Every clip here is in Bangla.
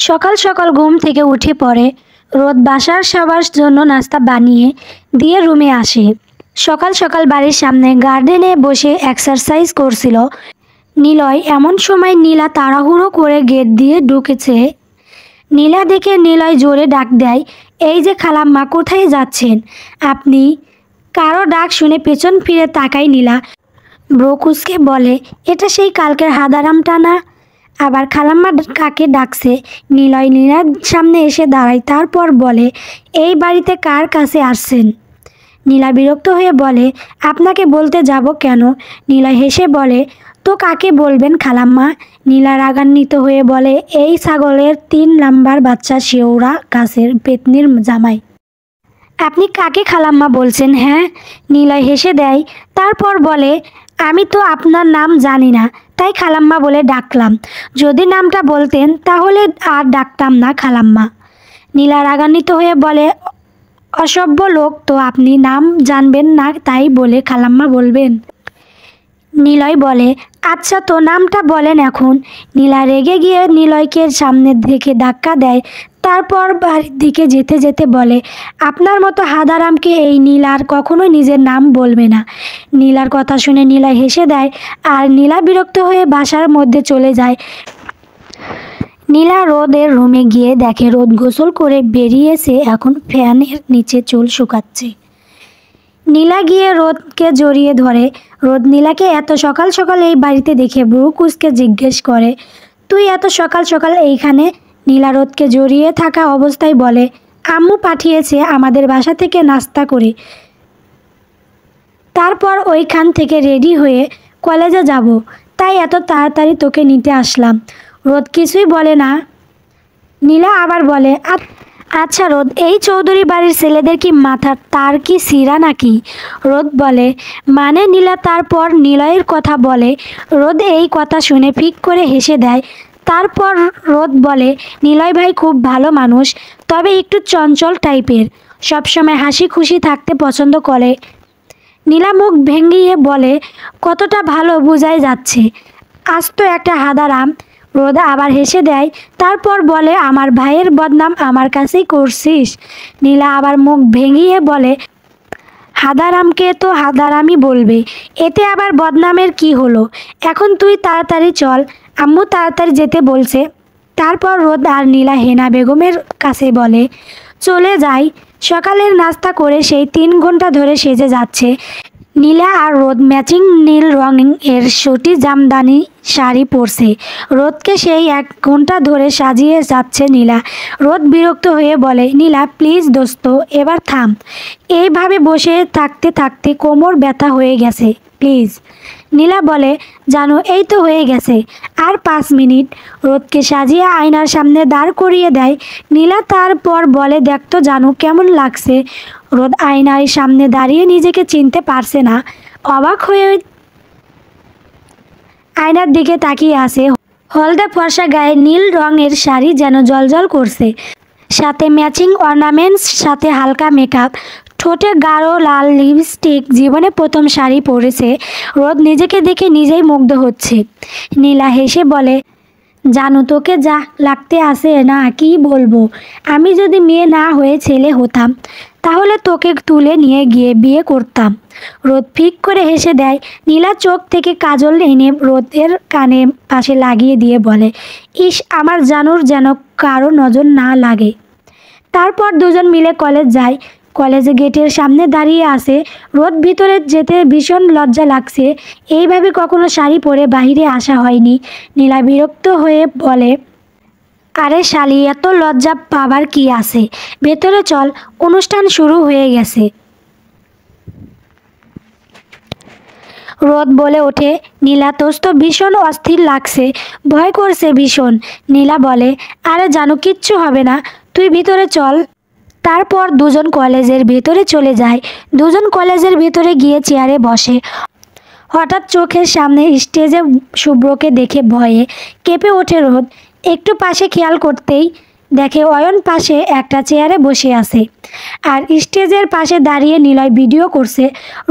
সকাল সকাল ঘুম থেকে উঠে পড়ে রোদ বাসার সবার জন্য নাস্তা বানিয়ে দিয়ে রুমে আসে। সকাল সকাল বাড়ির সামনে গার্ডেনে বসে এক্সারসাইজ করছিল নিলয়। এমন সময় নীলা তাড়াহুড়ো করে গেট দিয়ে ঢুকেছে। নীলা দেখে নিলয় জোরে ডাক দেয়, এই যে খালাম্মা, কোথায় যাচ্ছেন আপনি? কারো ডাক শুনে পেছন ফিরে তাকায় নীলা। ব্রকুসকে বলে, এটা সেই কালকের হাদারামটা না? আবার খালাম্মা কাকে ডাকছে? নিলয় নীলার সামনে এসে দাঁড়ায়, তারপর বলে, এই বাড়িতে কার কাছে আসছেন? নীলা বিরক্ত হয়ে বলে, আপনাকে বলতে যাব কেন? নীলয় হেসে বলে, তো কাকে বলবেন খালাম্মা? নীলা রাগান্বিত হয়ে বলে, এই ছাগলের 3 নাম্বার বাচ্চা শিওরা গাছের পেতনির জামাই। আপনি কাকে খালাম্মা বলছেন? হ্যাঁ? নীলয় হেসে দেয়, তারপর বলে, আমি তো আপনার নাম জানি না, তাই খালাম্মা বলে ডাকলাম। যদি নামটা বলতেন তাহলে আর ডাকতাম না খালাম্মা। নীলা রাগান্বিত হয়ে বলে, অসভ্য লোক, তো আপনি নাম জানবেন না তাই বলে খালাম্মা বলবেন? নিলয় বলে, আচ্ছা তো নামটা বলেন এখন। নীলা রেগে গিয়ে নিলয়কে সামনের দিকে ধাক্কা দেয়, তারপর বাড়ির দিকে যেতে যেতে বলে, আপনার মতো হাদারামকে এই নীলার কখনোই নিজের নাম বলবে না। নীলার কথা শুনে নিলয় হেসে দেয় আর নীলা বিরক্ত হয়ে বাসার মধ্যে চলে যায়। নীলা রোদের রুমে গিয়ে দেখে রোদ গোসল করে বেরিয়েছে, এখন ফ্যানের নিচে চুল শুকাচ্ছে। নীলা গিয়ে রোদকে জড়িয়ে ধরে। রোদ নীলাকে এত সকাল সকাল এই বাড়িতে দেখে ব্রুকুসকে জিজ্ঞেস করে, তুই এত সকাল সকাল এইখানে? নীলা রোদকে জড়িয়ে থাকা অবস্থায় বলে, আম্মু পাঠিয়েছে আমাদের বাসা থেকে নাস্তা করে, তারপর ওইখান থেকে রেডি হয়ে কলেজে যাব, তাই এত তাড়াতাড়ি তোকে নিতে আসলাম। রোদ কিছুই বলে না। নীলা আবার বলে, আচ্ছা রোদ, এই চৌধুরী বাড়ির ছেলেদের কি মাথা তার কি সিরা নাকি? রোদ বলে, মানে? নীলা তারপর নিলয়ের কথা বলে। রোদ এই কথা শুনে ফিক করে হেসে দেয়। তারপর রোদ বলে, নিলয় ভাই খুব ভালো মানুষ, তবে একটু চঞ্চল টাইপের, সবসময় হাসি খুশি থাকতে পছন্দ করে। নীলা মুখ ভেঙিয়ে বলে, কতটা ভালো বোঝাই যাচ্ছে, আজ তো একটা হাদারাম। রোদ আবার হেসে দেয়, তারপর বলে, আমার ভাইয়ের বদনাম আমার কাছেই করছিস? নীলা আবার মুখ ভেঙিয়ে বলে, হাদারামকে তো হাদারামই বলবে, এতে আবার বদনামের কি হলো? এখন তুই তাড়াতাড়ি চল, আম্মু তাড়াতাড়ি যেতে বলছে। তারপর রোদ আর নীলা হেনা বেগমের কাছে বলে, চলে যাই। সকালের নাস্তা করে সেই 3 ঘন্টা ধরে সেজে যাচ্ছে। নীলা আর রোদ ম্যাচিং নীল রঙের সুতি জামদানি শাড়ি পরছে। রোদকে সেই 1 ঘন্টা ধরে সাজিয়ে যাচ্ছে নীলা। রোদ বিরক্ত হয়ে বলে, নীলা প্লিজ দোস্ত, এবার থাম। এইভাবে বসে থাকতে থাকতে কোমর ব্যথা হয়ে গেছে, প্লিজ। নীলা বলে, জানো এই তো হয়ে গেছে, আর 5 মিনিট। রোদকে সাজিয়ে আয়নার সামনে দাঁড় করিয়ে দেয়। নীলা তারপর বলে, দেখতো জানু কেমন লাগছে? রোদ আয়নার সামনে দাঁড়িয়ে নিজেকে চিনতে পারছে না, অবাক হয়ে আয়নার দিকে তাকিয়ে আছে। হলদে ফর্সা গায়ে নীল রঙের শাড়ি যেন জলজল করছে, সাথে ম্যাচিং অর্নামেন্টস, সাথে হালকা মেকআপ, ঠোঁটে গাঢ় লাল লিপস্টিক। জীবনে প্রথম শাড়ি পরেছে। রোদ নিজেকে দেখে নিজেই মুগ্ধ হচ্ছে। নীলা হেসে বলে, জানো তোকে যা লাগতে আসে না, কি বলবো, আমি যদি মেয়ে না হয়ে ছেলে হতাম তাহলে তোকে তুলে নিয়ে গিয়ে বিয়ে করতাম। রোদ ফিক করে হেসে দেয়। নীলা চোখ থেকে কাজল এনে রোদের কানে পাশে লাগিয়ে দিয়ে বলে, ইস, আমার জানুর যেন কারো নজর না লাগে। তারপর দুজন মিলে কলেজ যায়। কলেজে গেটের সামনে দাঁড়িয়ে আসে। রোদ ভিতরে যেতে ভীষণ লজ্জা লাগছে, এইভাবে কখনো শাড়ি পরে বাহিরে আসা হয়নি। নীলা বিরক্ত হয়ে বলে, আরে শালি, এত লজ্জা পাবার কি আছে, ভেতরে চল, অনুষ্ঠান শুরু হয়ে গেছে। রোদ বলে ওঠে, নীলা তোর তো ভীষণ অস্থির লাগছে, ভয় করছে ভীষণ। নীলা বলে, আরে জানো কিচ্ছু হবে না, তুই ভিতরে চল। তারপর দুজন কলেজের ভেতরে চলে যায়। দুজন কলেজের ভেতরে গিয়ে চেয়ারে বসে। হঠাৎ চোখের সামনে স্টেজে শুভ্রকে দেখে ভয়ে কেঁপে ওঠে রোদ। একটু পাশে খেয়াল করতেই দেখে অয়ন পাশে একটা চেয়ারে বসে আছে আর স্টেজের পাশে দাঁড়িয়ে নিলয় ভিডিও করছে।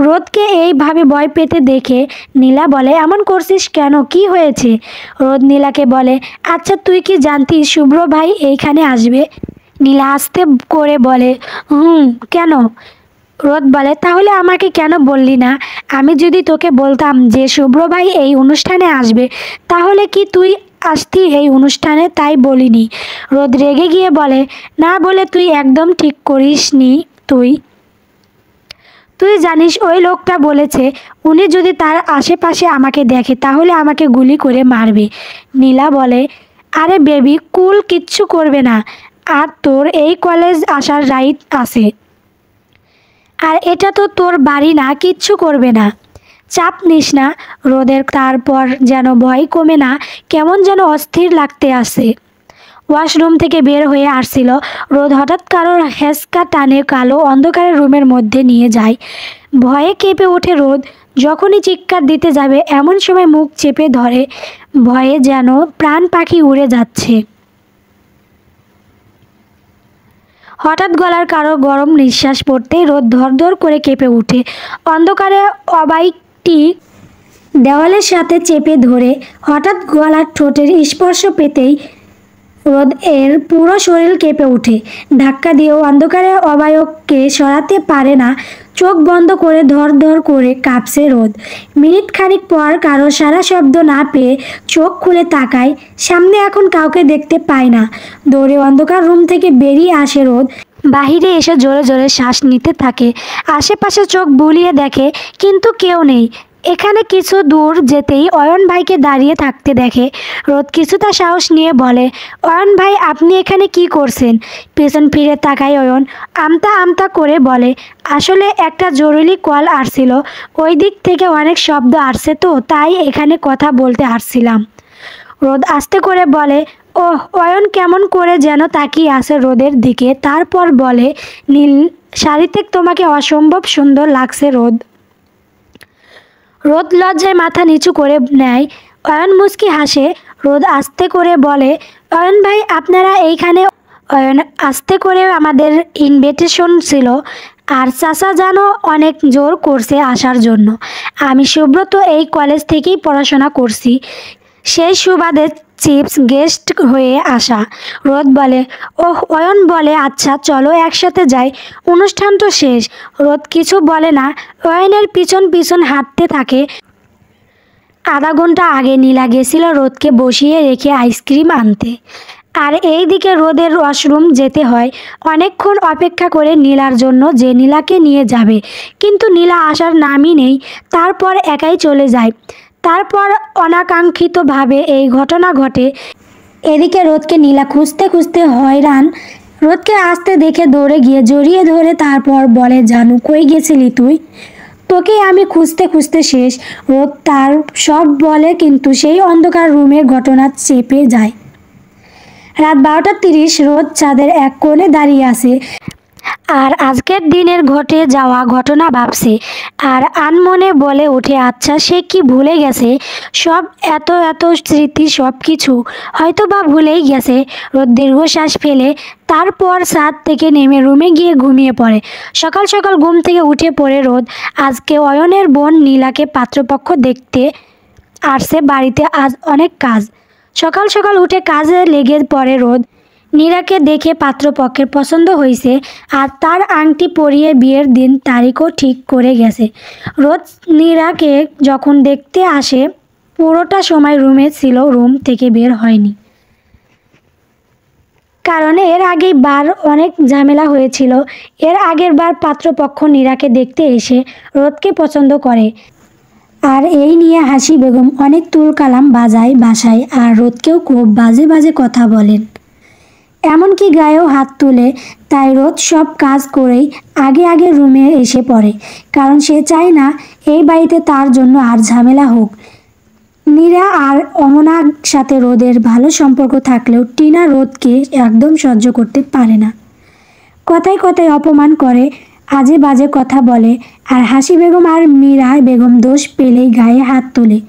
রোদকে এইভাবে ভয় পেতে দেখে নীলা বলে, এমন করছিস কেন, কি হয়েছে? রোদ নীলাকে বলে, আচ্ছা তুই কি জানতিস শুভ্র ভাই এইখানে আসবে? নীলা আস্তে করে বলে, কেন? রোদ বলে, তাহলে আমাকে কেন বললি না? আমি যদি তোকে বলতাম যে শুভ্র ভাই এই অনুষ্ঠানে আসবে, তাহলে কি তুই আসতি এই অনুষ্ঠানে? তাই বলিনি। রোদ রেগে গিয়ে বলে, না বলে তুই একদম ঠিক করিসনি। তুই জানিস ওই লোকটা বলেছে উনি যদি তার আশেপাশে আমাকে দেখে তাহলে আমাকে গুলি করে মারবে। নীলা বলে, আরে বেবি কুল, কিচ্ছু করবে না, আর তোর এই কলেজ আসার রাইট আছে, আর এটা তো তোর বাড়ি না, কিচ্ছু করবে না, চাপ নিস না। রোদের তারপর যেন ভয় কমে না, কেমন যেন অস্থির লাগতে আসে। ওয়াশরুম থেকে বের হয়ে আসছিল রোদ, হঠাৎ কারোর হেঁচকা টানে কালো অন্ধকারের রুমের মধ্যে নিয়ে যায়। ভয়ে কেঁপে ওঠে রোদ। যখনই চিৎকার দিতে যাবে এমন সময় মুখ চেপে ধরে, ভয়ে যেন প্রাণ পাখি উড়ে যাচ্ছে। হঠাৎ গলার কারো গরম নিঃশ্বাস পড়তেই রোদ ধরধর করে কেঁপে ওঠে। অন্ধকারে অবাইকটি দেওয়ালের সাথে চেপে ধরে হঠাৎ গলার ঠোঁটের স্পর্শ পেতেই রোদ এর পুরো শরীর কেঁপে ওঠে। ধাক্কা দিয়েও অন্ধকারে অবায়ককে সরাতে পারে না। চোখ বন্ধ করে ধর করে কাঁপছে রোদ। মিনিট খানিক পর কারো সারা শব্দ না পেয়ে চোখ খুলে তাকায়। সামনে এখন কাউকে দেখতে পায় না। দৌড়ে অন্ধকার রুম থেকে বেরিয়ে আসে রোদ। বাহিরে এসে জোরে জোরে শ্বাস নিতে থাকে। আশেপাশে চোখ বুলিয়ে দেখে, কিন্তু কেউ নেই। এখানে কিছু দূর যেতেই অয়ন ভাইকে দাঁড়িয়ে থাকতে দেখে। রোদ কিছুটা সাহস নিয়ে বলে, অয়ন ভাই আপনি এখানে কি করছেন? পেছন ফিরে তাকায় অয়ন। আমতা আমতা করে বলে, আসলে একটা জরুরি কল আসছিল, ওই দিক থেকে অনেক শব্দ আসছে তো তাই এখানে কথা বলতে আসছিলাম। রোদ আস্তে করে বলে, ওহ। অয়ন কেমন করে যেন তাকিয়ে আসে রোদের দিকে, তারপর বলে, নীল শাড়িতে তোমাকে অসম্ভব সুন্দর লাগছে রোদ। রোদ লজ্জায় মাথা নিচু করে নেয়। অয়ন মুচকি হাসে। রোদ আস্তে করে বলে, অয়ন ভাই আপনারা এইখানে? অয়ন আস্তে করে, আমাদের ইনভিটেশন ছিল, আর চাচা জানো অনেক জোর করছে আসার জন্য। আমি সুব্রত এই কলেজ থেকেই পড়াশোনা করছি, সেই সুবাদে চিপস গেস্ট হয়ে আসা। রোদ বলে, ওহ। অয়ন বলে, আচ্ছা চলো একসাথে যাই, অনুষ্ঠান তো শেষ। রোদ কিছু বলে না, অয়নের পিছন পিছন হাঁটতে থাকে। আধা ঘন্টা আগে নীলা গেছিল রোদকে বসিয়ে রেখে আইসক্রিম আনতে, আর এই দিকে রোদের ওয়াশরুম যেতে হয়। অনেকক্ষণ অপেক্ষা করে নীলার জন্য, যে নীলাকে নিয়ে যাবে, কিন্তু নীলা আসার নামই নেই। তারপর একাই চলে যায়। তারপর অনাকাঙ্ক্ষিতভাবে এই ঘটনা ঘটে। এদিকে রোদকে নীলা খুঁজতে খুঁজতে হয়রান। রোদকে আসতে দেখে দৌড়ে গিয়ে জড়িয়ে ধরে তারপর বলে, জানু কই গেছিলি তুই? তোকে আমি খুঁজতে খুঁজতে শেষ। রোদ তার সব বলে, কিন্তু সেই অন্ধকার রুমের ঘটনা চেপে যায়। রাত 12:30 রোদ ছাদের এক কোণে দাঁড়িয়ে আছে আর আজকের দিনের ঘটে যাওয়া ঘটনা ভাবছে, আর আনমনে বলে ওঠে, আচ্ছা সে কি ভুলে গেছে সব? এত এত স্মৃতি, সব কিছু হয়তো বা ভুলেই গেছে। রোদ দীর্ঘশ্বাস ফেলে তারপর ছাদ থেকে নেমে রুমে গিয়ে ঘুমিয়ে পড়ে। সকাল সকাল ঘুম থেকে উঠে পড়ে রোদ। আজকে অয়নের বোন নীলাকে পাত্রপক্ষ দেখতে আসছে বাড়িতে, আজ অনেক কাজ। সকাল সকাল উঠে কাজে লেগে পড়ে রোদ। নীরাকে দেখে পাত্রপক্ষের পছন্দ হয়েছে, আর তার আংটি পরিয়ে বিয়ের দিন তারিখও ঠিক করে গেছে। রোদ নীরাকে যখন দেখতে আসে পুরোটা সময় রুমে ছিল, রুম থেকে বের হয়নি। কারণ এর আগেই বার অনেক ঝামেলা হয়েছিল। এর আগের বার পাত্রপক্ষ নীরাকে দেখতে এসে রোদকে পছন্দ করে, আর এই নিয়ে হাসি বেগম অনেক তুলকালাম বাজায় বাসায়, আর রোদকেও খুব বাজে বাজে কথা বলেন, এমনকি গায়েও হাত তুলে। তাই রোদ সব কাজ করেই আগে আগে রুমে এসে পড়ে, কারণ সে চায় না এই বাড়িতে তার জন্য আর ঝামেলা হোক। নীরা আর অমনার সাথে রোদের ভালো সম্পর্ক থাকলেও টিনা রোদকে একদম সহ্য করতে পারে না। কথায় কথায় অপমান করে, আজে বাজে কথা বলে, আর হাসি বেগম আর মীরা বেগম দোষ পেলেই গায়ে হাত তোলে।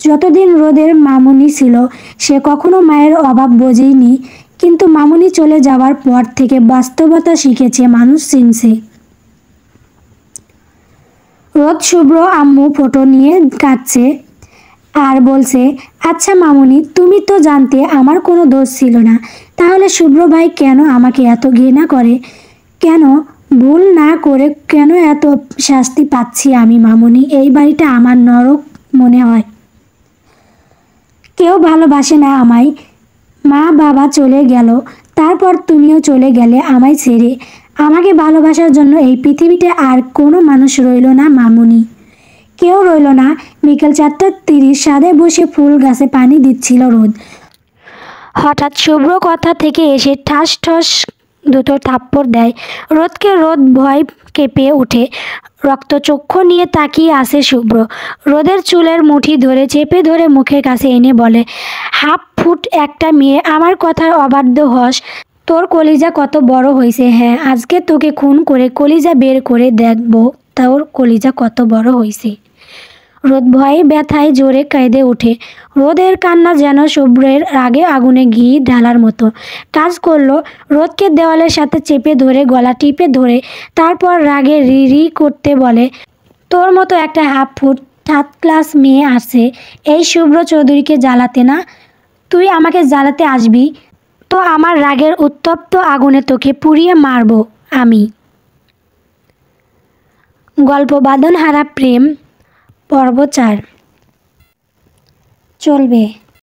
যতদিন রোদের মামুনি ছিল সে কখনো মায়ের অভাব বোঝেনি, কিন্তু মামুনি চলে যাওয়ার পর থেকে বাস্তবতা শিখেছে, মানুষ চিনছে। রোদ শুভ্র আম্মু ফটো নিয়ে কাঁদছে আর বলছে, আচ্ছা মামুনি, তুমি তো জানতে আমার কোনো দোষ ছিল না, তাহলে শুভ্র ভাই কেন আমাকে এত ঘৃণা করে? কেন ভুল না করে কেন এত শাস্তি পাচ্ছি আমি মামুনি? এই বাড়িটা আমার নরক মনে হয়। কেউ ভালোবাসে না আমায়। মা বাবা চলে গেল, তারপর তুমিও চলে গেলে আমায় ছেড়ে। আমাকে ভালোবাসার জন্য এই পৃথিবীতে আর কোনো মানুষ রইল না মামুনি, কেউ রইল না। বিকেল 4:30 ছাদে বসে ফুল গাছে পানি দিচ্ছিল রোদ। হঠাৎ শুভ্র কথা থেকে এসে ঠাস ঠাস দুটো থাপ্পড় দেয় রোদকে। রোদ ভয় কেঁপে ওঠে, রক্তচক্ষু নিয়ে তাকিয়ে আসে শুভ্র। রোদের চুলের মুঠি ধরে চেপে ধরে মুখের কাছে এনে বলে, হাফ ফুট একটা মেয়ে, আমার কথার অবাধ্য হস? তোর কলিজা কত বড় হয়েছে? হ্যাঁ, আজকে তোকে খুন করে কলিজা বের করে দেখব তোর কলিজা কত বড় হয়েছে। রোদ ভয়ে ব্যথায় জোরে কেঁদে ওঠে। রোদের কান্না যেন শুভ্রের রাগে আগুনে ঘি ঢালার মতো কাজ করলো। রোদকে দেওয়ালের সাথে চেপে ধরে গলা টিপে ধরে তারপর রাগে রি রি করতে বলে, তোর মতো একটা হাফ ফুট থার্ড ক্লাস মেয়ে আছে এই শুভ্র চৌধুরীকে জ্বালাতে না? তুই আমাকে জ্বালাতে আসবি তো আমার রাগের উত্তপ্ত আগুনে তোকে পুড়িয়ে মারব আমি। গল্প বাঁধনহারা প্রেম পর্ব 4 চলবে।